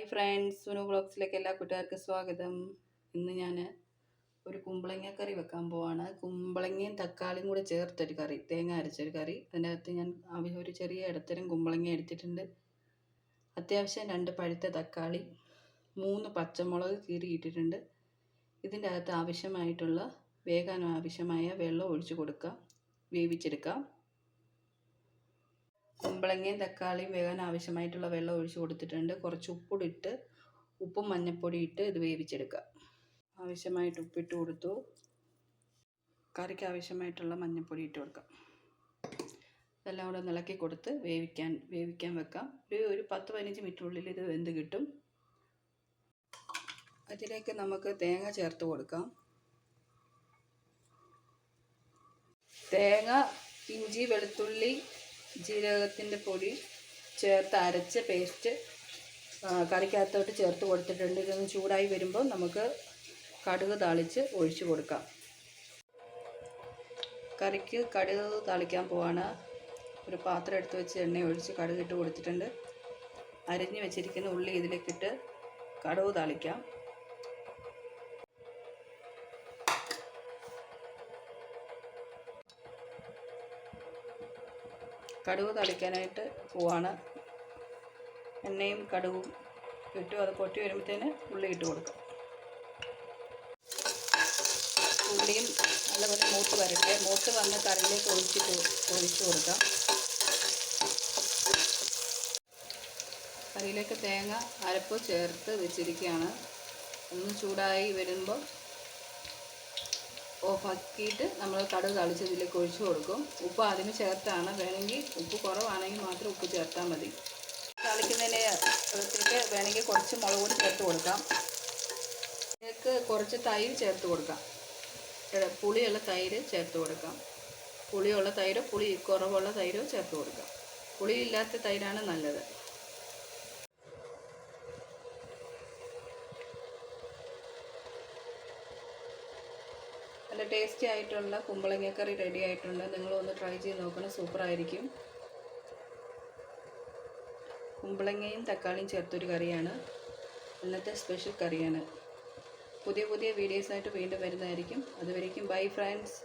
Friends, Sunu വ്ളോഗ്സിലേക്ക് എല്ലാ കൂട്ടുകാർക്കും സ്വാഗതം. ഇന്ന് ഞാൻ ഒരു കുമ്പളങ്ങ കറി വെക്കാൻ പോവാണ്. കുമ്പളങ്ങയും തക്കാളിയും കൂടെ ചേർത്തൊരു കറി, തേങ്ങ അരച്ചൊരു കറി. അതിനകത്ത് ഞാൻ ഒരു ചെറിയ ഇടത്തരം കുമ്പളങ്ങ എടുത്തിട്ടുണ്ട്. അത്യാവശ്യം 2 പഴുത്ത തക്കാളി, 3 പച്ചമുളക് കീറിയിട്ടിട്ടുണ്ട്. ഇതിൻ്റെ അകത്ത് ആവശ്യമായിട്ടുള്ള വേകാൻ ആവശ്യമായ വെള്ളം ഒഴിച്ചു കൊടുക്കാം, വേവിച്ചെടുക്കാം. കുമ്പളങ്ങയും തക്കാളിയും വേകാൻ ആവശ്യമായിട്ടുള്ള വെള്ളം ഒഴിച്ച് കൊടുത്തിട്ടുണ്ട്. കുറച്ച് ഉപ്പിട്ട് ഉപ്പും മഞ്ഞൾപ്പൊടി ഇട്ട് ഇത് വേവിച്ചെടുക്കുക. ആവശ്യമായിട്ട് ഉപ്പിട്ട് കൊടുത്തു. കറിക്ക് ആവശ്യമായിട്ടുള്ള മഞ്ഞൾപ്പൊടി ഇട്ട് കൊടുക്കാം. ഇതെല്ലാം കൂടെ ഇളക്കി കൊടുത്ത് വേവിക്കാൻ വെക്കാം. ഒരു 10-15 മിനിറ്റിനുള്ളിൽ ഇത് വെന്ത് കിട്ടും. അതിലേക്ക് നമുക്ക് തേങ്ങ ചേർത്ത് കൊടുക്കാം. തേങ്ങ, ഇഞ്ചി, വെളുത്തുള്ളി, ജീരകത്തിൻ്റെ പൊടി ചേർത്ത് അരച്ച പേസ്റ്റ് കറിക്കകത്തോട്ട് ചേർത്ത് കൊടുത്തിട്ടുണ്ട്. ഇതൊന്ന് ചൂടായി വരുമ്പോൾ നമുക്ക് കടുക് താളിച്ച് ഒഴിച്ചു കൊടുക്കാം. കറിക്ക് കടുക് താളിക്കാൻ പോവാണ്. ഒരു പാത്രം എടുത്ത് വെച്ച് എണ്ണ ഒഴിച്ച് കടുക് ഇട്ട് കൊടുത്തിട്ടുണ്ട്. അരിഞ്ഞ് വെച്ചിരിക്കുന്ന ഉള്ളി ഇതിലേക്കിട്ട് കടുക് താളിക്കാം. കടുക് തളിക്കാനായിട്ട് പോവാണ്. എണ്ണയും കടുകും ഇട്ടു. അത് പൊട്ടി വരുമ്പോഴത്തേന് ഉള്ളി ഇട്ട് കൊടുക്കാം. ഉള്ളിയും നല്ലപോലെ മൂത്ത് വരട്ടെ. മൂത്ത് വന്ന് കറിയിലേക്ക് ഒഴിച്ചു കൊടുക്കാം. കറിയിലേക്ക് തേങ്ങ അരപ്പ് ചേർത്ത് വെച്ചിരിക്കുകയാണ്. ഒന്ന് ചൂടായി വരുമ്പോൾ ഓഫാക്കിയിട്ട് നമ്മൾ കടുക് തളിച്ചതിലേക്ക് ഒഴിച്ചു കൊടുക്കും. ഉപ്പ് ആദ്യമേ ചേർത്താണ്. വേണമെങ്കിൽ ഉപ്പ് കുറവാണെങ്കിൽ മാത്രം ഉപ്പ് ചേർത്താൽ മതി. തളിക്കുന്നതിലേക്ക് വേണമെങ്കിൽ കുറച്ച് മുളക് പൊടി ചേർത്ത് കൊടുക്കാം. ഇതിലേക്ക് കുറച്ച് തൈര് ചേർത്ത് കൊടുക്കാം. പുളിയുള്ള തൈര് ചേർത്ത് കൊടുക്കാം. പുളിയുള്ള തൈരോ പുളി കുറവുള്ള തൈരോ ചേർത്ത് കൊടുക്കാം. പുളിയില്ലാത്ത തൈരാണ് നല്ലത്. നല്ല ടേസ്റ്റി ആയിട്ടുള്ള കുമ്പളങ്ങ കറി റെഡി ആയിട്ടുണ്ട്. നിങ്ങളൊന്ന് ട്രൈ ചെയ്ത് നോക്കണം, സൂപ്പറായിരിക്കും. കുമ്പളങ്ങയും തക്കാളിയും ചേർത്തൊരു കറിയാണ്. ഇന്നത്തെ സ്പെഷ്യൽ കറിയാണ്. പുതിയ വീഡിയോസായിട്ട് വീണ്ടും വരുന്നതായിരിക്കും. അതുവരേക്കും ബൈ ഫ്രണ്ട്സ്.